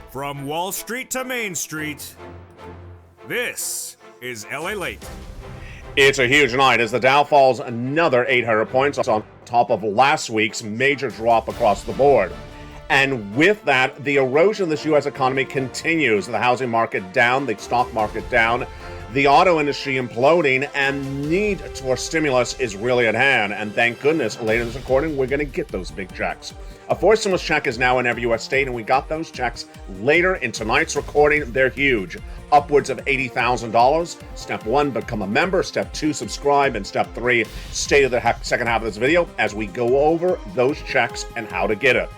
From Wall Street to Main Street, this is Lalate. It's a huge night as the Dow falls another 800 points on top of last week's major drop across the board. And with that, the erosion of this U.S. economy continues. The housing market down, the stock market down, the auto industry imploding, and need for stimulus is really at hand. And thank goodness, later in this recording, we're going to get those big checks. A fourth stimulus check is now in every U.S. state, and we got those checks later in tonight's recording. They're huge, upwards of $80,000. Step 1, become a member. Step 2, subscribe. And step 3, stay to the second half of this video as we go over those checks and how to get it.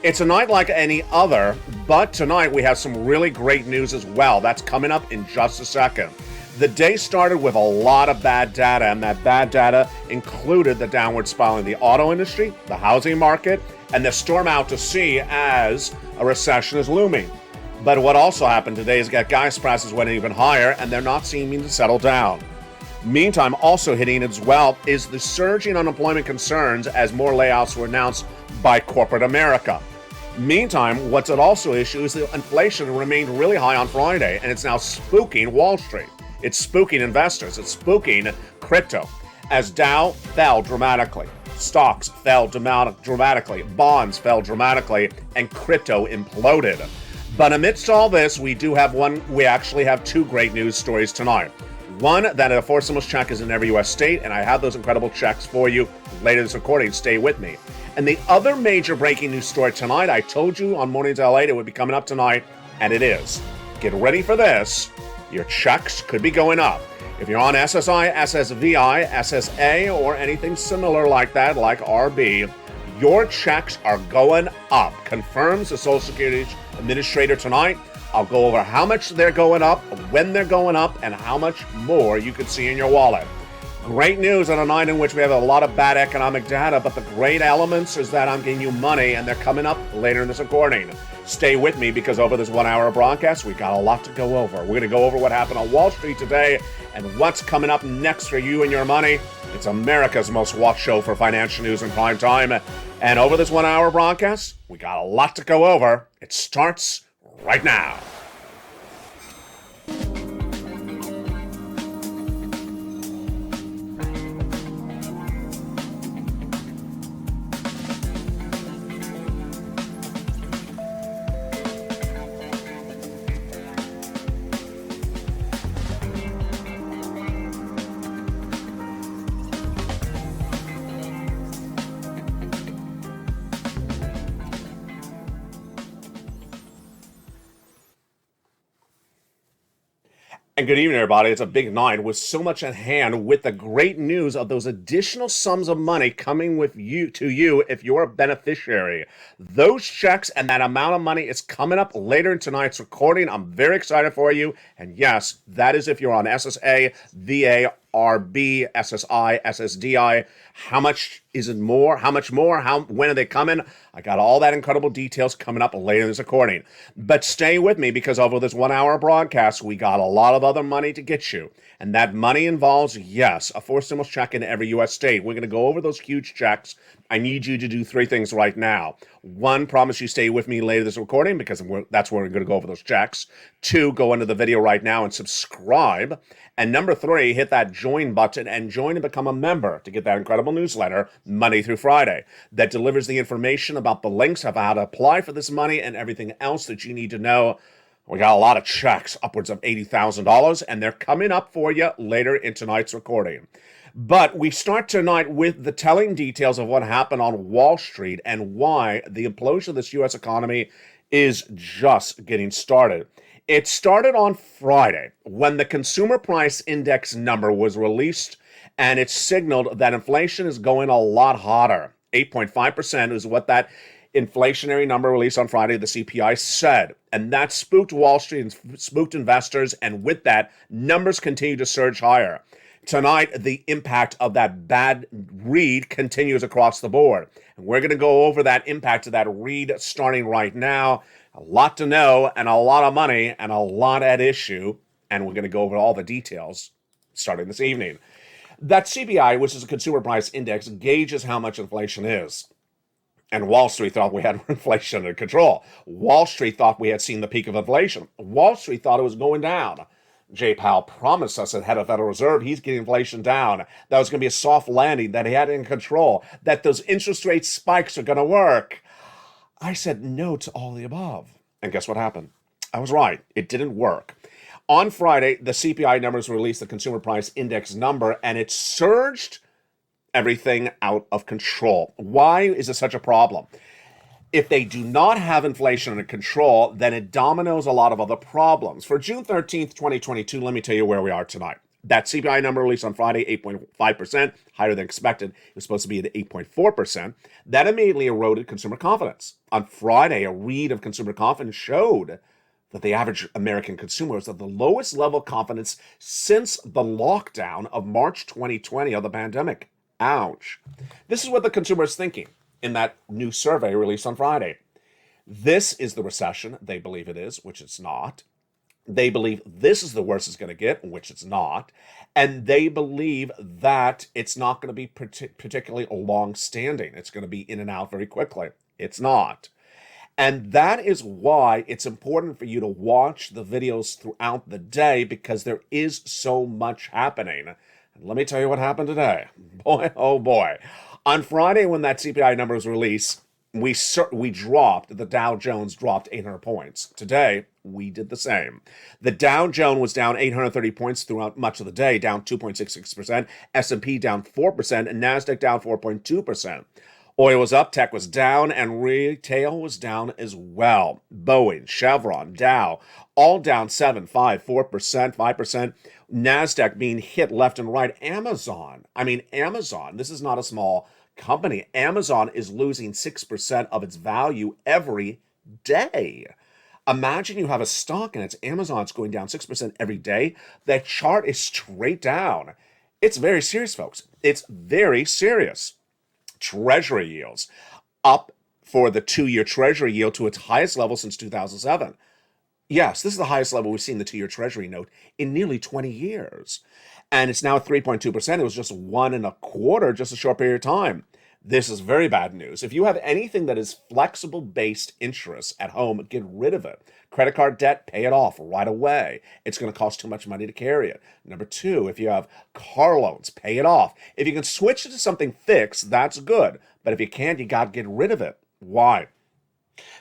It's a night like any other, but tonight we have some really great news as well. That's coming up in just a second. The day started with a lot of bad data, and that bad data included the downward spiral in the auto industry, the housing market, and the storm out to sea as a recession is looming. But what also happened today is that gas prices went even higher, and they're not seeming to settle down. Meantime, also hitting as well is the surging unemployment concerns as more layoffs were announced by corporate America. Meantime, what's at also issue is the inflation remained really high on Friday, and it's now spooking Wall Street. It's spooking investors. It's spooking crypto. As Dow fell dramatically, stocks fell dramatically, bonds fell dramatically, and crypto imploded. But amidst all this, we actually have two great news stories tonight. One, that a fourth stimulus check is in every U.S. state, and I have those incredible checks for you later in this recording. Stay with me. And the other major breaking news story tonight, I told you on Mornings LA it would be coming up tonight, and it is. Get ready for this. Your checks could be going up. If you're on SSI, SSVI, SSA, or anything similar like that, like RB, your checks are going up. Confirms the Social Security Administrator tonight. I'll go over how much they're going up, when they're going up, and how much more you could see in your wallet. Great news on a night in which we have a lot of bad economic data, but the great elements is that I'm getting you money, and they're coming up later in this recording. Stay with me because over this 1 hour broadcast, we got a lot to go over. We're going to go over what happened on Wall Street today and what's coming up next for you and your money. It's America's most watched show for financial news in prime time. And over this 1 hour broadcast, we got a lot to go over. It starts right now. And good evening, everybody. It's a big night with so much at hand with the great news of those additional sums of money coming with you to you if you're a beneficiary. Those checks and that amount of money is coming up later in tonight's recording. I'm very excited for you. And yes, that is if you're on SSA, VA, RB, SSI, SSDI. How much is it more? How much more? When are they coming? I got all that incredible details coming up later in this recording. But stay with me because over this 1 hour broadcast, we got a lot of other money to get you. And that money involves, yes, a fourth stimulus check in every U.S. state. We're going to go over those huge checks. I need you to do three things right now. One, promise you stay with me later this recording because that's where we're going to go over those checks. 2, go into the video right now and subscribe. And number 3, hit that join button and join and become a member to get that incredible newsletter Monday through Friday that delivers the information about the links of how to apply for this money and everything else that you need to know. We got a lot of checks, upwards of $80,000, and they're coming up for you later in tonight's recording. But we start tonight with the telling details of what happened on Wall Street and why the implosion of this U.S. economy is just getting started. It started on Friday when the Consumer Price Index number was released, and it signaled that inflation is going a lot hotter. 8.5% is what that inflationary number released on Friday, the CPI, said. And that spooked Wall Street and spooked investors, and with that, numbers continue to surge higher. Tonight, the impact of that bad read continues across the board. And we're going to go over that impact of that read starting right now. A lot to know and a lot of money and a lot at issue. And we're going to go over all the details starting this evening. That CPI, which is a consumer price index, gauges how much inflation is. And Wall Street thought we had inflation under control. Wall Street thought we had seen the peak of inflation. Wall Street thought it was going down. Jay Powell promised us at head of Federal Reserve he's getting inflation down. That was going to be a soft landing, that he had it in control, that those interest rate spikes are going to work. I said no to all the above. And guess what happened? I was right. It didn't work. On Friday, the CPI numbers released, the Consumer Price Index number, and it surged everything out of control. Why is it such a problem? If they do not have inflation under control, then it dominoes a lot of other problems. For June 13th, 2022, let me tell you where we are tonight. That CPI number released on Friday, 8.5%, higher than expected. It was supposed to be at 8.4%. That immediately eroded consumer confidence. On Friday, a read of consumer confidence showed that the average American consumer was at the lowest level of confidence since the lockdown of March 2020 of the pandemic. Ouch. This is what the consumer is thinking in that new survey released on Friday. This is the recession they believe it is, which it's not. They believe this is the worst it's going to get, which it's not. And they believe that it's not going to be particularly long-standing. It's going to be in and out very quickly. It's not. And that is why it's important for you to watch the videos throughout the day, because there is so much happening. And let me tell you what happened today. Boy, oh boy. On Friday, when that CPI number was released, we dropped, the Dow Jones dropped 800 points. Today, we did the same. The Dow Jones was down 830 points throughout much of the day, down 2.66%, S&P down 4%, and NASDAQ down 4.2%. Oil was up, tech was down, and retail was down as well. Boeing, Chevron, Dow, all down 7, 5, 4%, 5%. NASDAQ being hit left and right. Amazon, this is not a small company. Amazon is losing 6% of its value every day. Imagine you have a stock and it's Amazon's going down 6% every day. That chart is straight down. It's very serious, folks. It's very serious. Treasury yields up for the 2-year Treasury yield to its highest level since 2007. Yes, this is the highest level we've seen the 2-year Treasury note in nearly 20 years. And it's now at 3.2%. It was just 1.25%, just a short period of time. This is very bad news. If you have anything that is flexible-based interest at home, get rid of it. Credit card debt, pay it off right away. It's going to cost too much money to carry it. Number 2, if you have car loans, pay it off. If you can switch it to something fixed, that's good. But if you can't, you got to get rid of it. Why?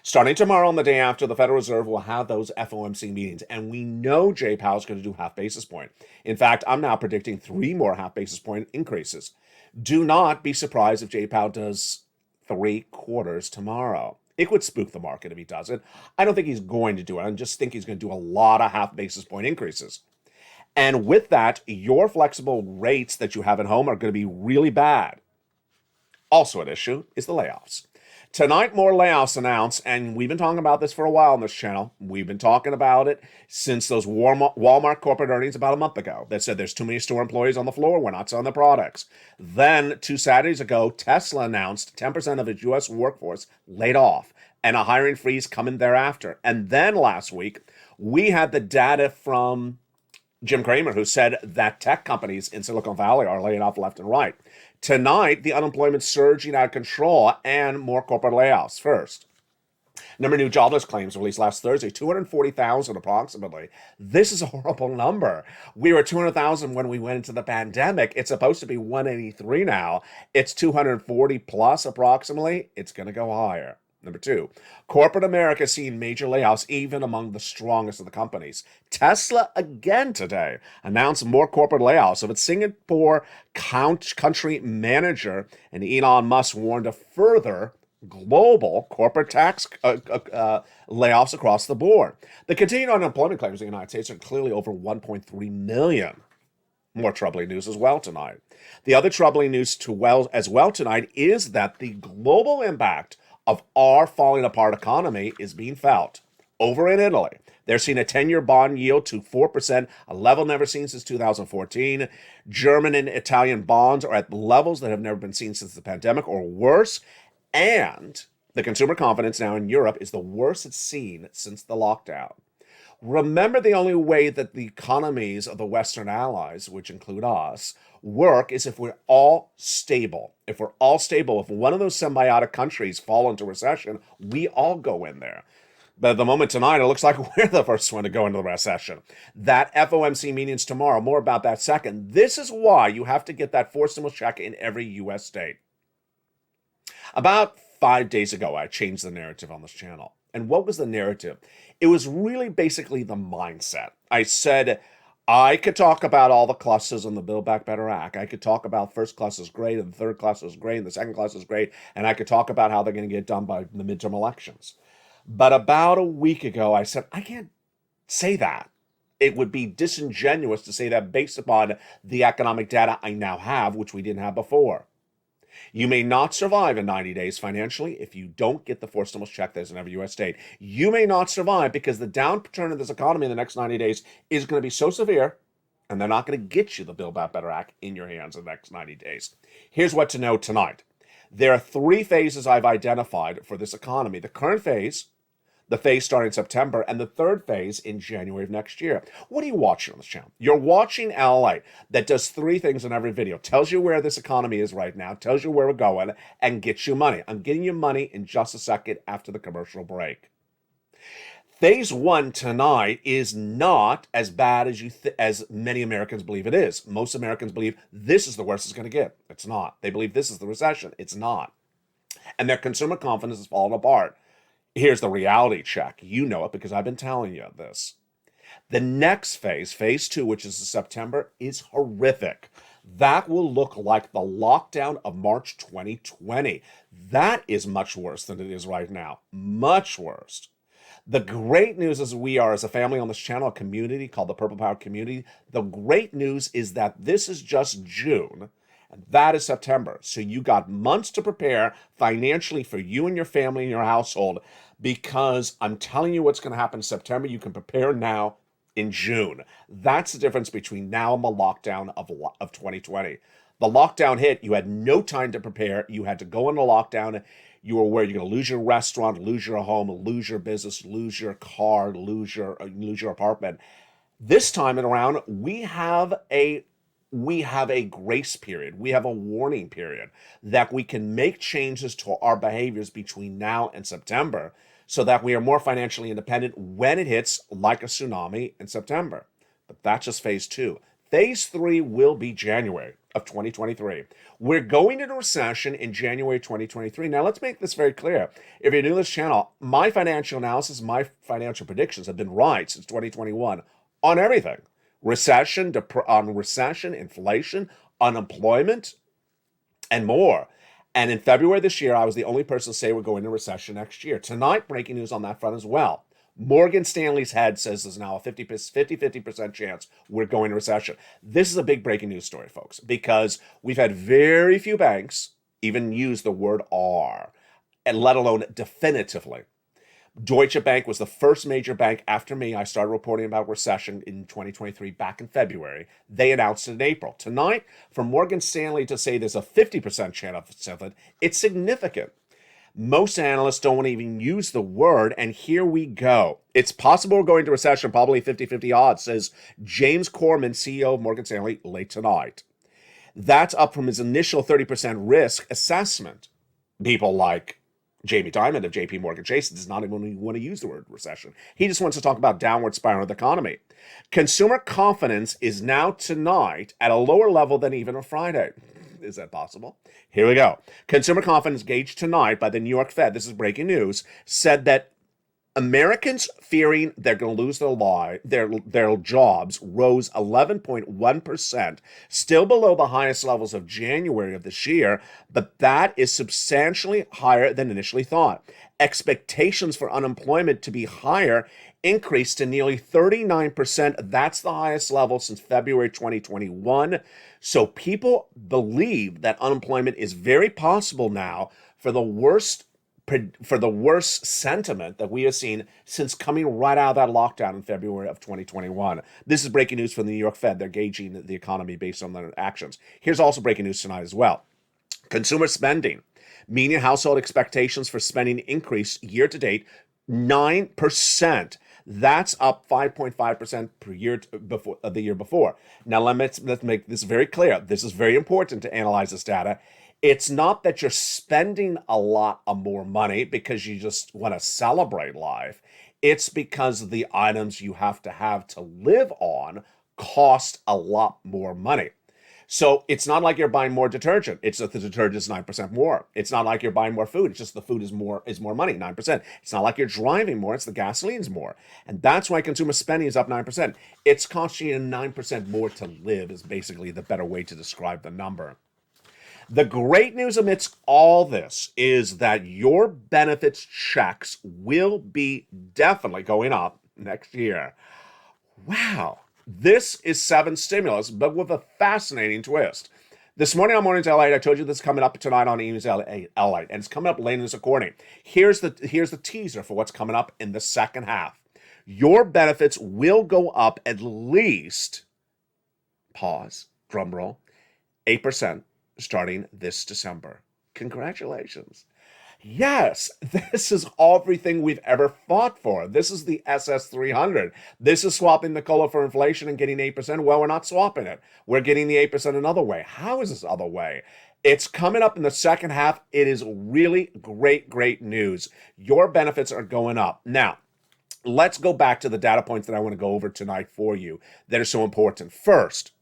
Starting tomorrow and the day after, the Federal Reserve will have those FOMC meetings, and we know Jay Powell's going to do half basis point. In fact, I'm now predicting 3 more half basis point increases. Do not be surprised if Jay Powell does 3 quarters tomorrow. It would spook the market if he does it. I don't think he's going to do it. I just think he's going to do a lot of half basis point increases. And with that, your flexible rates that you have at home are going to be really bad. Also an issue is the layoffs. Tonight, more layoffs announced, and we've been talking about this for a while on this channel. We've been talking about it since those Walmart corporate earnings about a month ago that said there's too many store employees on the floor, we're not selling the products. Then, 2 Saturdays ago, Tesla announced 10% of its U.S. workforce laid off, and a hiring freeze coming thereafter. And then last week, we had the data from Jim Cramer, who said that tech companies in Silicon Valley are laying off left and right. Tonight, the unemployment surging out of control and more corporate layoffs. First, number of new jobless claims released last Thursday, 240,000 approximately. This is a horrible number. We were 200,000 when we went into the pandemic. It's supposed to be 183 now. It's 240 plus approximately. It's going to go higher. Number 2, corporate America seeing major layoffs even among the strongest of the companies. Tesla again today announced more corporate layoffs of its Singapore country manager, and Elon Musk warned of further global corporate tax layoffs across the board. The continued unemployment claims in the United States are clearly over 1.3 million. More troubling news as well tonight. The other troubling news as well tonight is that the global impact of our falling apart economy is being felt. Over in Italy, they're seeing a 10-year bond yield to 4%, a level never seen since 2014. German and Italian bonds are at levels that have never been seen since the pandemic or worse. And the consumer confidence now in Europe is the worst it's seen since the lockdown. Remember, the only way that the economies of the Western allies, which include us, work is if we're all stable. If we're all stable, if one of those symbiotic countries fall into recession, we all go in there. But at the moment tonight, it looks like we're the first one to go into the recession. That FOMC meeting's tomorrow. More about that second. This is why you have to get that forced stimulus check in every U.S. state. About 5 days ago, I changed the narrative on this channel. And what was the narrative? It was really basically the mindset. I said I could talk about all the clusters on the Build Back Better Act. I could talk about first class is great and the third class is great and the second class is great. And I could talk about how they're going to get done by the midterm elections. But about a week ago, I said, I can't say that. It would be disingenuous to say that based upon the economic data I now have, which we didn't have before. You may not survive in 90 days financially if you don't get the forced stimulus check that's in every U.S. state. You may not survive because the downturn of this economy in the next 90 days is going to be so severe, and they're not going to get you the Build Back Better Act in your hands in the next 90 days. Here's what to know tonight. There are 3 phases I've identified for this economy. The current phase, the phase starting in September, and the third phase in January of next year. What are you watching on this channel? You're watching Lalate that does 3 things in every video. Tells you where this economy is right now, tells you where we're going, and gets you money. I'm getting you money in just a second after the commercial break. Phase 1 tonight is not as bad as as many Americans believe it is. Most Americans believe this is the worst it's going to get. It's not. They believe this is the recession. It's not. And their consumer confidence is falling apart. Here's the reality check. You know it because I've been telling you this. The next phase, phase 2, which is September, is horrific. That will look like the lockdown of March 2020. That is much worse than it is right now. Much worse. The great news is we are, as a family on this channel, a community called the Purple Power Community. The great news is that this is just June. And that is September. So you got months to prepare financially for you and your family and your household, because I'm telling you what's going to happen in September. You can prepare now in June. That's the difference between now and the lockdown of 2020. The lockdown hit, you had no time to prepare. You had to go into lockdown. You were aware you're going to lose your restaurant, lose your home, lose your business, lose your car, lose your apartment. This time around, we have a grace period. We have a warning period that we can make changes to our behaviors between now and September so that we are more financially independent when it hits like a tsunami in September. But that's just phase 2. Phase 3 will be January of 2023. We're going into recession in January 2023. Now, let's make this very clear. If you're new to this channel, my financial analysis, my financial predictions have been right since 2021 on everything. Recession, inflation, unemployment, and more. And in February this year, I was the only person to say we're going into recession next year. Tonight, breaking news on that front as well. Morgan Stanley's head says there's now a 50% chance we're going into recession. This is a big breaking news story, folks, because we've had very few banks even use the word R, and let alone definitively. Deutsche Bank was the first major bank after me. I started reporting about recession in 2023 back in February. They announced it in April. Tonight, for Morgan Stanley to say there's a 50% chance of it, it's significant. Most analysts don't want to even use the word, and here we go. It's possible we're going to recession, probably 50-50 odds, says James Corman, CEO of Morgan Stanley, late tonight. That's up from his initial 30% risk assessment. People like Jamie Dimon of JP Morgan Chase does not even want to use the word recession. He just wants to talk about downward spiral of the economy. Consumer confidence is now tonight at a lower level than even on Friday. Is that possible? Here we go. Consumer confidence gauged tonight by the New York Fed, this is breaking news, said that Americans fearing they're going to lose their jobs rose 11.1%, still below the highest levels of January of this year, but that is substantially higher than initially thought. Expectations for unemployment to be higher increased to nearly 39%. That's the highest level since February 2021. So people believe that unemployment is very possible now for the worst sentiment that we have seen since coming right out of that lockdown in February of 2021. This is breaking news from the New York Fed. They're gauging the economy based on their actions. Here's also breaking news tonight as well. Consumer spending. Median household expectations for spending increased year to date 9%. That's up 5.5% per year before the year before. Now let's make this very clear. This is very important to analyze this data. It's not that you're spending a lot of more money because you just want to celebrate life. It's because the items you have to live on cost a lot more money. So it's not like you're buying more detergent. It's that the detergent is 9% more. It's not like you're buying more food. It's just the food is more money, 9%. It's not like you're driving more. It's the gasoline's more. And that's why consumer spending is up 9%. It's costing you 9% more to live is basically the better way to describe the number. The great news amidst all this is that your benefits checks will be definitely going up next year. Wow. This is 7 stimulus, but with a fascinating twist. This morning on Mornings Lalate, I told you this is coming up tonight on Evenings Lalate, and it's coming up later this recording. Here's the teaser for what's coming up in the second half. Your benefits will go up at least, pause, drum roll, 8% starting this December. Congratulations. Yes, this is everything we've ever fought for. This is the SS300. This is swapping the COLA for inflation and getting 8%. Well, we're not swapping it. We're getting the 8% another way. How is this other way? It's coming up in the second half. It is really great news. Your benefits are going up. Now, let's go back to the data points that I want to go over tonight for you that are so important. First,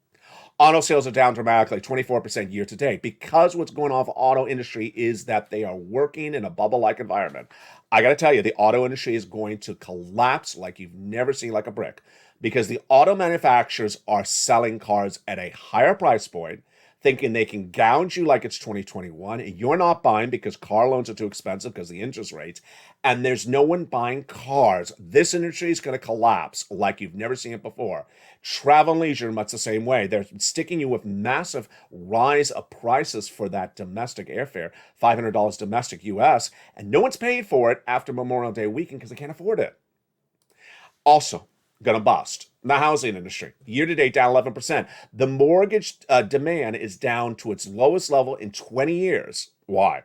auto sales are down dramatically, 24% year to date, because what's going on with the auto industry is that they are working in a bubble-like environment. I got to tell you, the auto industry is going to collapse like you've never seen, like a brick, because the auto manufacturers are selling cars at a higher price point, thinking they can gouge you like it's 2021. You're not buying because car loans are too expensive because of the interest rates, and there's no one buying cars. This industry is going to collapse like you've never seen it before. Travel and leisure, much the same way. They're sticking you with massive rise of prices for that domestic airfare, $500 domestic US, and no one's paying for it after Memorial Day weekend because they can't afford it. Also, gonna bust. The housing industry, year to date, down 11%. The mortgage demand is down to its lowest level in 20 years. Why?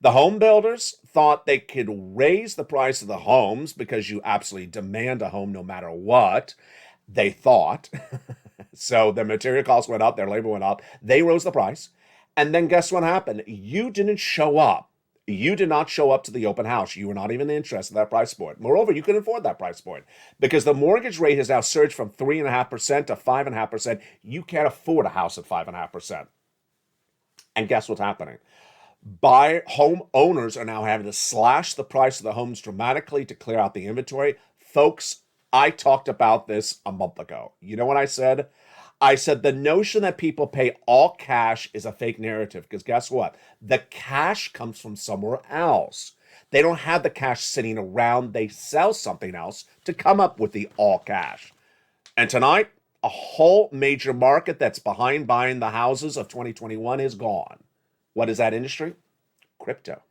The home builders thought they could raise the price of the homes because you absolutely demand a home no matter what. They thought. So their material costs went up, their labor went up. They rose the price. And then guess what happened? You didn't show up. You did not show up to the open house. You were not even interested in that price point. Moreover, you couldn't afford that price point because the mortgage rate has now surged from 3.5% to 5.5%. You can't afford a house at 5.5%. And guess what's happening? Home owners are now having to slash the price of the homes dramatically to clear out the inventory. Folks, I talked about this a month ago. You know what I said? I said the notion that people pay all cash is a fake narrative because guess what? The cash comes from somewhere else. They don't have the cash sitting around. They sell something else to come up with the all cash. And tonight, a whole major market that's behind buying the houses of 2021 is gone. What is that industry? Crypto.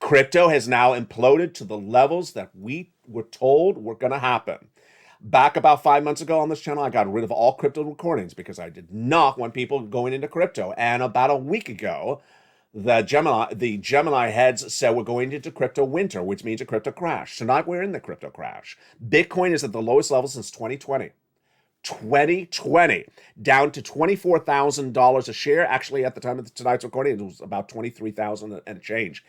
Crypto has now imploded to the levels that we were told were going to happen. Back about 5 months ago on this channel, I got rid of all crypto recordings because I did not want people going into crypto. And about a week ago, the Gemini heads said we're going into crypto winter, which means a crypto crash. Tonight, we're in the crypto crash. Bitcoin is at the lowest level since 2020. 2020, down to $24,000 a share. Actually, at the time of tonight's recording, it was about $23,000 and change.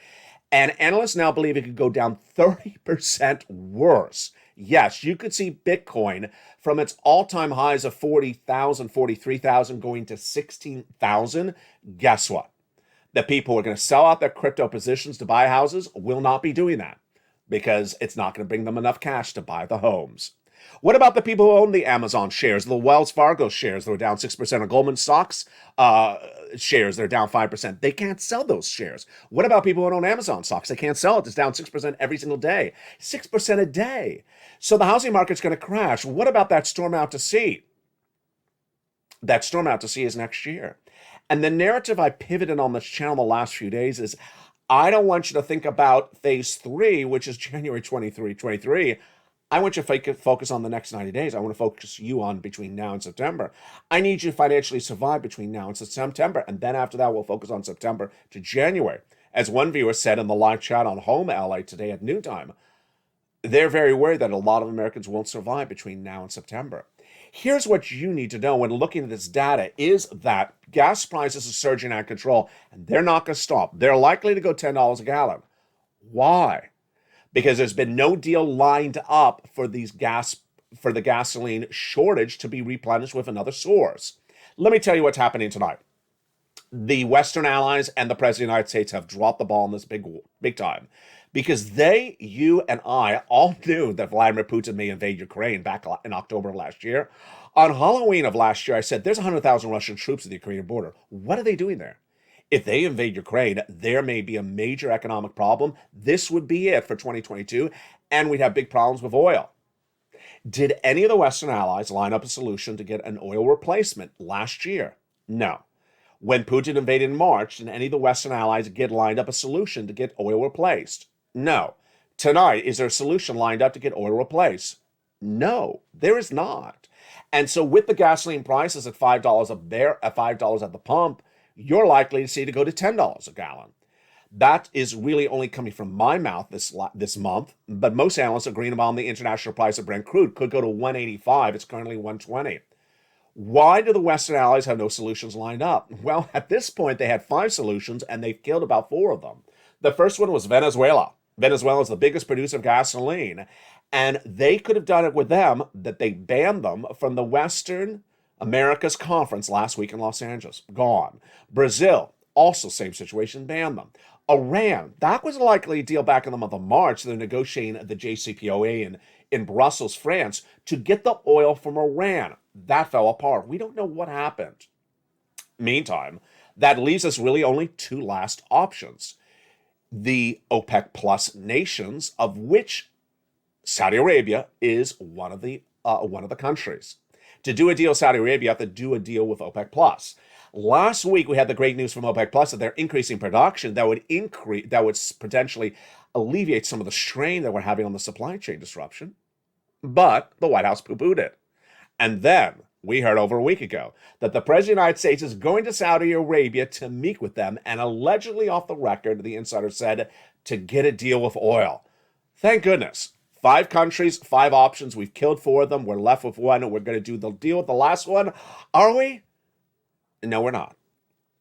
And analysts now believe it could go down 30% worse. Yes, you could see Bitcoin from its all-time highs of 40,000, 43,000 going to 16,000. Guess what? The people who are going to sell out their crypto positions to buy houses will not be doing that because it's not going to bring them enough cash to buy the homes. What about the people who own the Amazon shares, the Wells Fargo shares that were down 6%, or Goldman Sachs shares that are down 5%? They can't sell those shares. What about people who own Amazon stocks? They can't sell it. It's down 6% every single day. 6% a day. So the housing market's going to crash. What about that storm out to sea? That storm out to sea is next year. And the narrative I pivoted on this channel the last few days is I don't want you to think about phase 3, which is January 23. I want you to focus on the next 90 days. I want to focus you on between now and September. I need you to financially survive between now and September. And then after that, we'll focus on September to January. As one viewer said in the live chat on Home LA today at noontime, They're very worried that a lot of Americans won't survive between now and September. Here's what you need to know when looking at this data is that gas prices are surging out of control, and they're not going to stop. They're likely to go $10 a gallon. Why? Because there's been no deal lined up for the gasoline shortage to be replenished with another source. Let me tell you what's happening tonight. The Western allies and the President of the United States have dropped the ball in this big time because you and I all knew that Vladimir Putin may invade Ukraine back in October of last year. On Halloween of last year, I said there's 100,000 Russian troops at the Ukrainian border. What are they doing there? If they invade Ukraine, there may be a major economic problem. This would be it for 2022, and we'd have big problems with oil. Did any of the Western allies line up a solution to get an oil replacement last year? No. When Putin invaded in March, did any of the Western allies get lined up a solution to get oil replaced? No. Tonight, is there a solution lined up to get oil replaced? No, there is not. And so with the gasoline prices at $5 at $5 at the pump, you're likely to see it go to $10 a gallon. That is really only coming from my mouth this month, but most analysts are agreeing about the international price of Brent crude could go to 185. It's currently 120. Why do the Western allies have no solutions lined up? Well, at this point, they had 5 solutions, and they've killed about 4 of them. The first one was Venezuela. Venezuela is the biggest producer of gasoline, and they could have done it with them, that they banned them from the Western Americas Conference last week in Los Angeles. Gone. Brazil, also same situation, banned them. Iran, that was likely a deal back in the month of March. They're negotiating the JCPOA in Brussels, France, to get the oil from Iran. That fell apart. We don't know what happened. Meantime, that leaves us really only 2 last options. The OPEC Plus nations, of which Saudi Arabia is one of the countries. To do a deal with Saudi Arabia, you have to do a deal with OPEC Plus. Last week, we had the great news from OPEC Plus that they're increasing production that would potentially alleviate some of the strain that we're having on the supply chain disruption. But the White House poo-pooed it. And then we heard over a week ago that the President of the United States is going to Saudi Arabia to meet with them, and allegedly off the record, the insider said, to get a deal with oil. Thank goodness. 5 countries, 5 options. We've killed 4 of them. We're left with 1, and we're going to do the deal with the last one. Are we? No, we're not.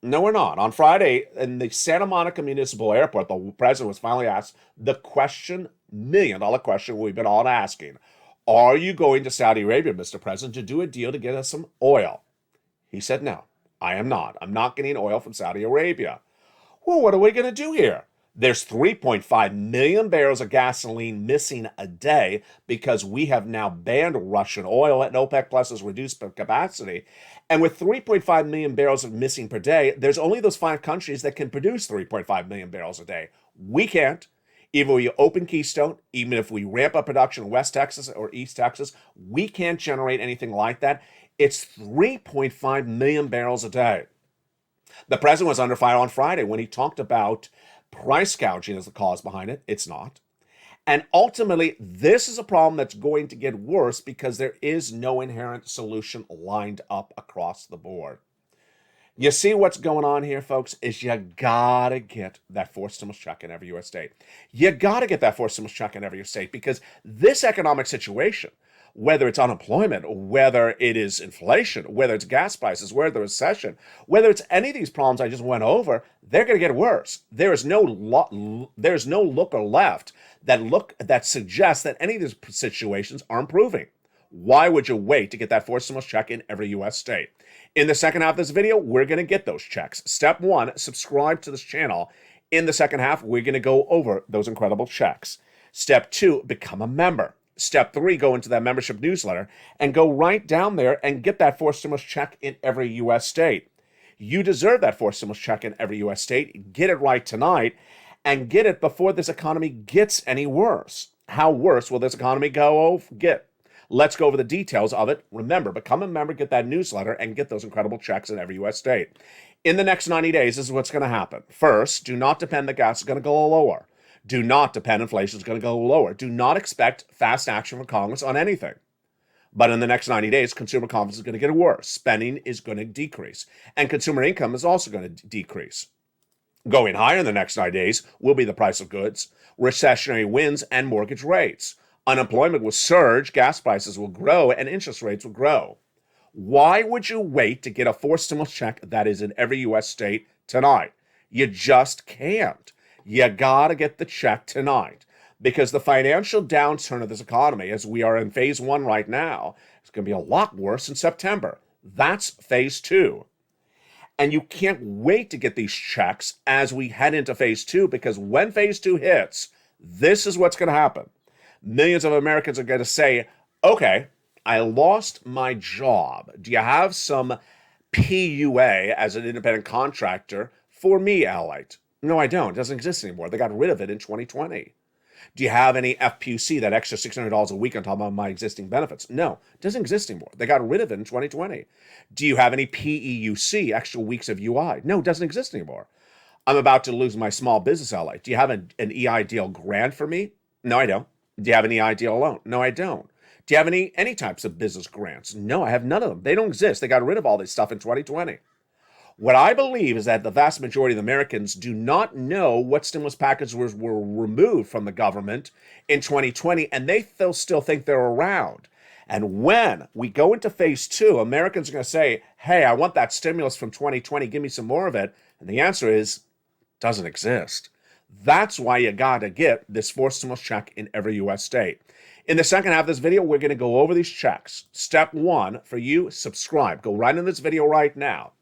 No, we're not. On Friday, in the Santa Monica Municipal Airport, the president was finally asked the question, million-dollar question we've been all asking. Are you going to Saudi Arabia, Mr. President, to do a deal to get us some oil? He said, no, I am not. I'm not getting oil from Saudi Arabia. Well, what are we going to do here? There's 3.5 million barrels of gasoline missing a day because we have now banned Russian oil and OPEC Plus has reduced capacity. And with 3.5 million barrels of missing per day, there's only those 5 countries that can produce 3.5 million barrels a day. We can't. Even if we open Keystone, even if we ramp up production in West Texas or East Texas, we can't generate anything like that. It's 3.5 million barrels a day. The president was under fire on Friday when he talked about price gouging as the cause behind it. It's not. And ultimately, this is a problem that's going to get worse because there is no inherent solution lined up across the board. You see what's going on here, folks, is you gotta get that forced stimulus check in every U.S. state. You gotta get that forced stimulus check in every state because this economic situation, whether it's unemployment, whether it is inflation, whether it's gas prices, whether it's recession, whether it's any of these problems I just went over, they're going to get worse. There's no look or left that suggests that any of these situations are improving. Why would you wait to get that forced stimulus check in every U.S. state? In the second half of this video, we're going to get those checks. Step 1, subscribe to this channel. In the second half, we're going to go over those incredible checks. Step 2, become a member. Step 3, go into that membership newsletter and go right down there and get that forced stimulus check in every U.S. state. You deserve that forced stimulus check in every U.S. state. Get it right tonight and get it before this economy gets any worse. How worse will this economy get? Let's go over the details of it. Remember, become a member, get that newsletter, and get those incredible checks in every U.S. state. In the next 90 days, this is what's going to happen. First, do not depend that gas is going to go lower. Do not depend inflation is going to go lower. Do not expect fast action from Congress on anything. But in the next 90 days, consumer confidence is going to get worse. Spending is going to decrease. And consumer income is also going to decrease. Going higher in the next 90 days will be the price of goods, recessionary winds, and mortgage rates. Unemployment will surge, gas prices will grow, and interest rates will grow. Why would you wait to get a forced stimulus check that is in every U.S. state tonight? You just can't. You gotta get the check tonight, because the financial downturn of this economy, as we are in phase 1 right now, is going to be a lot worse in September. That's phase 2. And you can't wait to get these checks as we head into phase 2, because when phase 2 hits, this is what's going to happen. Millions of Americans are going to say, okay, I lost my job. Do you have some PUA as an independent contractor for me, Lalate? No, I don't. It doesn't exist anymore. They got rid of it in 2020. Do you have any FPC, that extra $600 a week on top of my existing benefits? No, it doesn't exist anymore. They got rid of it in 2020. Do you have any PEUC, extra weeks of UI? No, it doesn't exist anymore. I'm about to lose my small business ally. Do you have an EIDL grant for me? No, I don't. Do you have an EIDL loan? No, I don't. Do you have any types of business grants? No, I have none of them. They don't exist. They got rid of all this stuff in 2020. What I believe is that the vast majority of Americans do not know what stimulus packages were removed from the government in 2020, and they still think they're around. And when we go into phase 2, Americans are going to say, hey, I want that stimulus from 2020. Give me some more of it. And the answer is, doesn't exist. That's why you got to get this forced stimulus check in every U.S. state. In the second half of this video, we're going to go over these checks. Step 1, for you, subscribe. Go right in this video right now.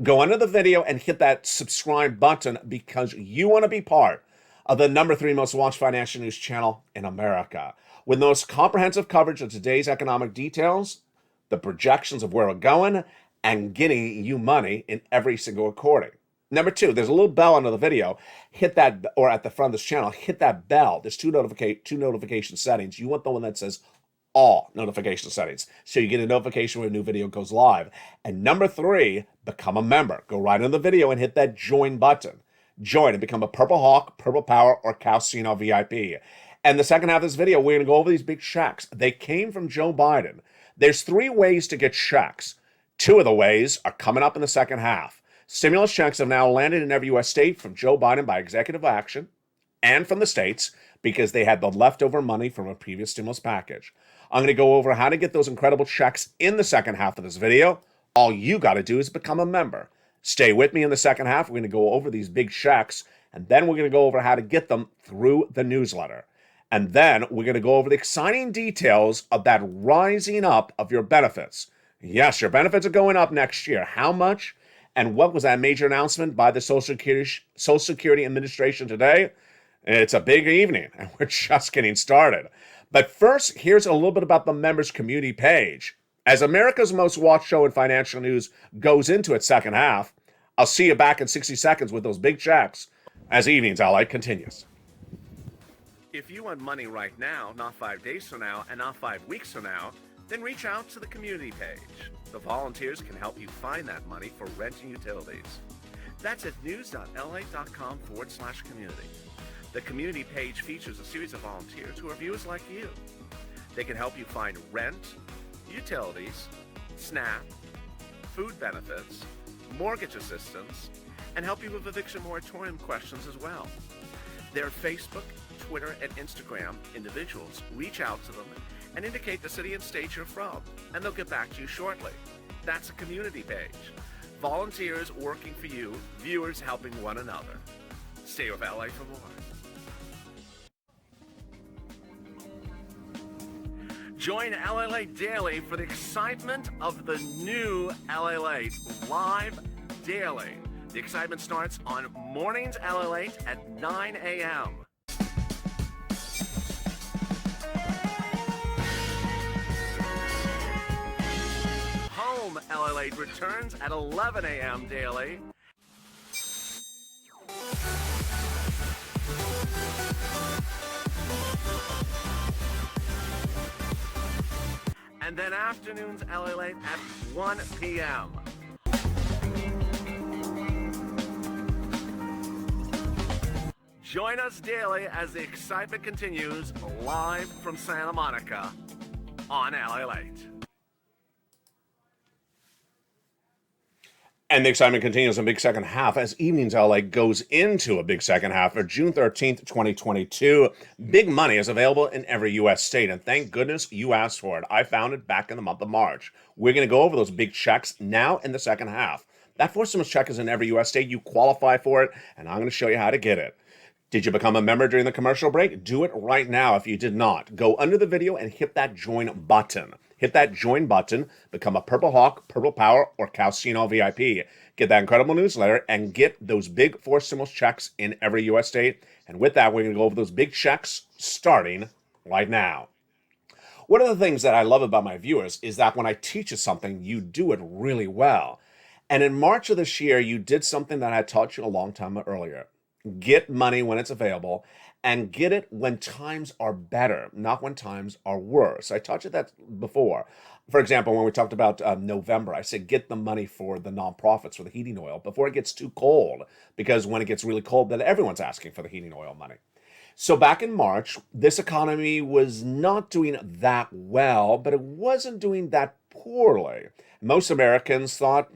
Go under the video and hit that subscribe button, because you want to be part of the number 3 most watched financial news channel in America, with the most comprehensive coverage of today's economic details, the projections of where we're going, and getting you money in every single recording. Number 2, there's a little bell under the video. Hit that, or at the front of this channel, hit that bell. There's two notification settings. You want the one that says all notification settings, so you get a notification when a new video goes live. And number 3, become a member. Go right in the video and hit that join button. Join and become a Purple Hawk, Purple Power, or Calcino VIP. And the second half of this video, we're going to go over these big checks. They came from Joe Biden. There's 3 ways to get checks. 2 of the ways are coming up in the second half. Stimulus checks have now landed in every U.S. state from Joe Biden by executive action, and from the states because they had the leftover money from a previous stimulus package. I'm going to go over how to get those incredible checks in the second half of this video. All you got to do is become a member. Stay with me in the second half. We're going to go over these big checks, and then we're going to go over how to get them through the newsletter. And then we're going to go over the exciting details of that rising up of your benefits. Yes, your benefits are going up next year. How much? And what was that major announcement by the Social Security Administration today? It's a big evening, and we're just getting started. But first, here's a little bit about the members community page. As America's most watched show in financial news goes into its second half, I'll see you back in 60 seconds with those big checks as Evenings Ally continues. If you want money right now, not 5 days from now, and not 5 weeks from now, then reach out to the community page. The volunteers can help you find that money for rent and utilities. That's at news.la.com/community. The community page features a series of volunteers who are viewers like you. They can help you find rent, utilities, SNAP, food benefits, mortgage assistance, and help you with eviction moratorium questions as well. Their Facebook, Twitter, and Instagram individuals reach out to them and indicate the city and state you're from, and they'll get back to you shortly. That's a community page. Volunteers working for you, viewers helping one another. Stay with LA for more. Join Lalate Daily for the excitement of the new Lalate live daily. The excitement starts on Mornings Lalate at 9 a.m. Home Lalate returns at 11 a.m. daily. And then afternoons Lalate at 1 p.m. Join us daily as the excitement continues live from Santa Monica on Lalate. And the excitement continues in big second half as Evenings LA goes into a big second half for June 13th, 2022. Big money is available in every U.S. state, and thank goodness you asked for it. I found it back in the month of March. We're going to go over those big checks now in the second half. That four stimulus check is in every U.S. state. You qualify for it, and I'm going to show you how to get it. Did you become a member during the commercial break? Do it right now if you did not. Go under the video and hit that join button. Hit that join button, become a Purple Hawk, Purple Power, or Calcino VIP. Get that incredible newsletter and get those big four stimulus checks in every U.S. state. And with that, we're going to go over those big checks starting right now. One of the things that I love about my viewers is that when I teach you something, you do it really well. And in March of this year, you did something that I taught you a long time earlier. Get money when it's available, and get it when times are better, not when times are worse. I taught you that before. For example, when we talked about November, I said get the money for the nonprofits, for the heating oil, before it gets too cold, because when it gets really cold, then everyone's asking for the heating oil money. So back in March, this economy was not doing that well, but it wasn't doing that poorly. Most Americans thought,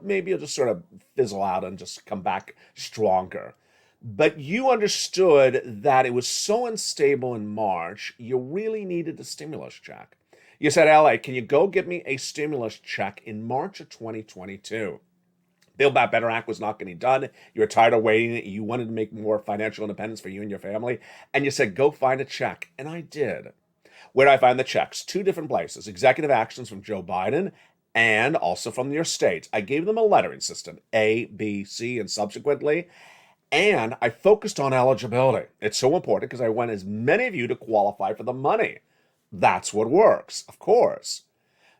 maybe it'll just sort of fizzle out and just come back stronger. But you understood that it was so unstable in March, you really needed a stimulus check. You said, LA, can you go get me a stimulus check in March of 2022? Build Back Better Act was not getting done. You were tired of waiting. You wanted to make more financial independence for you and your family. And you said, go find a check. And I did. Where did I find the checks? Two different places. Executive actions from Joe Biden and also from your state. I gave them a lettering system, A, B, C, and subsequently. And I focused on eligibility. It's so important because I want as many of you to qualify for the money. That's what works, of course.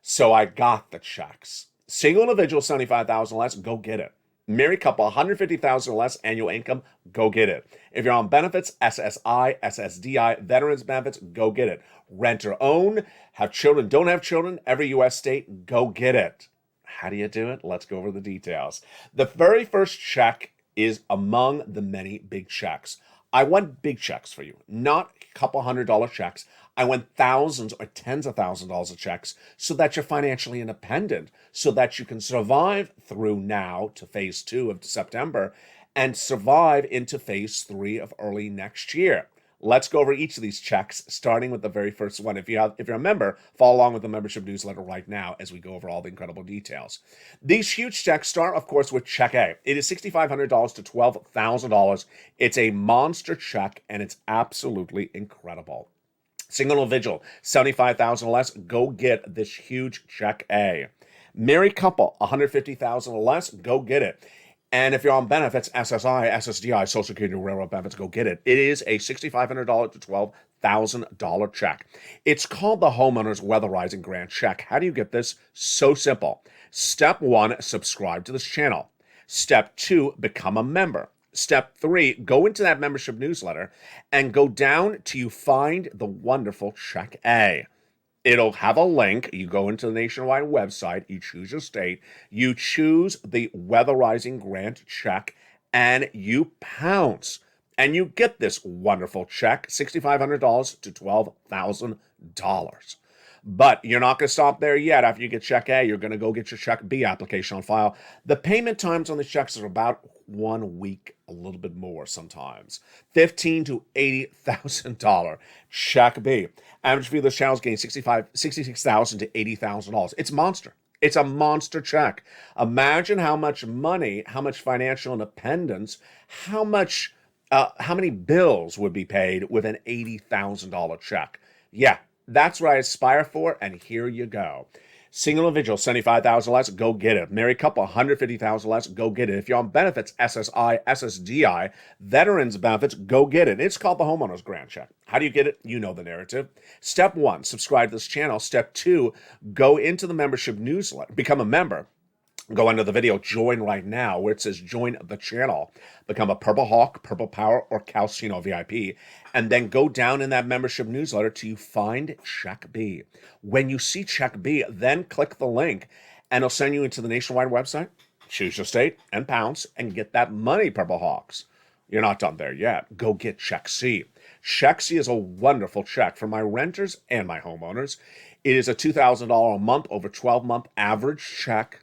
So I got the checks. Single individual, $75,000 or less, go get it. Married couple, $150,000 or less annual income, go get it. If you're on benefits, SSI, SSDI, veterans benefits, go get it. Rent or own, have children, don't have children, every U.S. state, go get it. How do you do it? Let's go over the details. The very first check is among the many big checks. I want big checks for you, not a couple $100 checks. I want thousands or tens of thousands of dollars of checks so that you're financially independent, so that you can survive through now to phase 2 of September and survive into phase 3 of early next year. Let's go over each of these checks, starting with the very first one. If you're a member, follow along with the membership newsletter right now as we go over all the incredible details. These huge checks start, of course, with Check A. It is $6,500 to $12,000. It's a monster check, and it's absolutely incredible. Single individual, $75,000 or less, go get this huge Check A. Married couple, $150,000 or less, go get it. And if you're on benefits, SSI, SSDI, Social Security, Railroad benefits, go get it. It is a $6,500 to $12,000 check. It's called the Homeowners Weatherizing Grant Check. How do you get this? So simple. Step 1, subscribe to this channel. Step 2, become a member. Step 3, go into that membership newsletter and go down till you find the wonderful Check A. It'll have a link. You go into the nationwide website, you choose your state, you choose the Weatherizing Grant Check, and you pounce. And you get this wonderful check, $6,500 to $12,000. But you're not going to stop there yet. After you get Check A, you're going to go get your Check B application on file. The payment times on the checks are about 1 week, a little bit more sometimes. $15,000 to $80,000. Check B. Average fee of this channel is getting $66,000 to $80,000. It's monster. It's a monster check. Imagine how much money, how much financial independence, how many bills would be paid with an $80,000 check. Yeah. That's what I aspire for, and here you go. Single individual, $75,000 less, go get it. Married couple, $150,000 less, go get it. If you're on benefits, SSI, SSDI, veterans benefits, go get it. It's called the Homeowners Grant Check. How do you get it? You know the narrative. Step 1, subscribe to this channel. Step 2, go into the membership newsletter, become a member. Go under the video, join right now, where it says join the channel. Become a Purple Hawk, Purple Power, or Calcino VIP. And then go down in that membership newsletter till you find Check B. When you see Check B, then click the link, and it'll send you into the nationwide website. Choose your state and pounce and get that money, Purple Hawks. You're not done there yet. Go get Check C. Check C is a wonderful check for my renters and my homeowners. It is a $2,000 a month over 12-month average check.